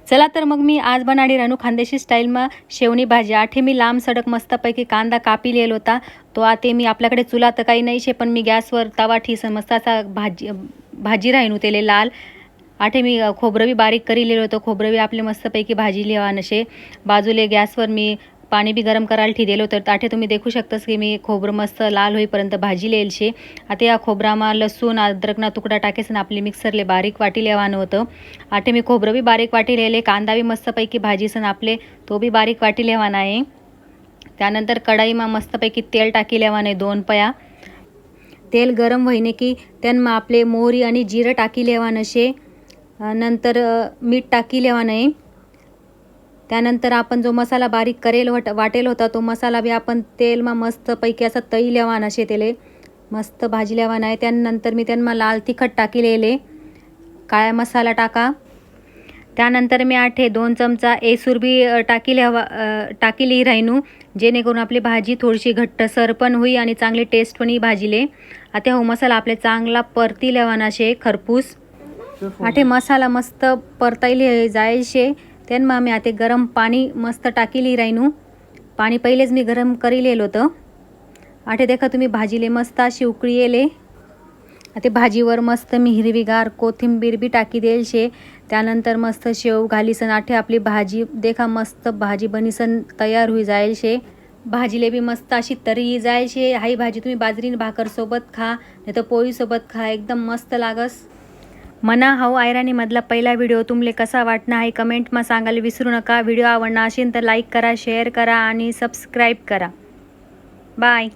चला तर मग मी आज बनाडी रानू खानदेशी स्टाईलમાં शेवणी भाजी. आठे मी लांब सडक मस्तपैकी कांदा कापी लिहिलो होता. तो आते मी आपल्याकडे चुला तर काही नाही शे, पण मी गॅसवर तवा ठेसन मस्त असा भाजी राहीन तेले लाल. आठे मी खोबरं बी बारीक करी लिहिलं होतं. खोबरं बी आपले मस्तपैकी भाजी लिहा नशे. बाजूले गॅसवर मी पाणी बी गरम करायला ठेवलं होतं. ताठे तुम्ही देखू शकतास की मी खोबरं मस्त लाल होईपर्यंत भाजी लिहिल शे. आता या खोबरामा लसूण अद्रकना तुकडा टाकेसन आपली मिक्सरले बारीक वाटी लेवानं होतं. आठे मी खोबरं बी बारीक वाटी लिहिले. कांदा बी मस्तपैकी भाजीसन आपले तो बी बारीक वाटी लेवाना आहे. त्यानंतर कढाईमा मस्तपैकी तेल टाकी लेवानं आहे 2 पया. तेल गरम व्हायने की त्यांना आपले मोहरी आणि जिरं टाकी लेवानं शे. नंतर मीठ टाकी लेवानं आहे. त्यानंतर आपण जो मसाला बारीक करेल वाटेल होता तो मसाला बी आपण तेलमा मस्तपैकी असा तळी लेवाना शे. तेले मस्त भाजी लेवाना आहे. त्यानंतर मी त्यांना लाल तिखट टाकी लिहिले. काळा मसाला टाका. त्यानंतर मी आठे 2 चमचा एसूर बी टाकी राहिनू, जेणेकरून आपली भाजी थोडीशी घट्टसर पण होई आणि चांगली टेस्ट पण ही भाजीले. आता हो मसाला आपले चांगला परती लेवाना शे खरपूस. आठे मसाला मस्त परतायले जाईल शे. त्यांना मी आता गरम पाणी मस्त टाकी राहिनू. पाणी पहिलेच मी गरम करी लिहिलं होतं. आठे देखा तुम्ही भाजीले मस्त अशी उकळी येले. आता भाजीवर मस्त मी हिरवीगार कोथिंबीर बी टाकी देईल शे. त्यानंतर मस्त शेव घालीसन आठे आपली भाजी देखा मस्त भाजी बनीसन तयार होई जाईल शे. भाजीले बी मस्त अशी तरी जाईल शे. हाई भाजी तुम्ही बाजरीन भाकर सोबत खा, नाही तर पोळी सोबत खा, एकदम मस्त लागस. मना हाऊ आयराणीमधला पहिला व्हिडिओ तुमले कसा वाटणार आहे कमेंटमा सांगायला विसरू नका. व्हिडिओ आवडला असेल तर लाईक करा, शेअर करा आणि सबस्क्राईब करा. बाय.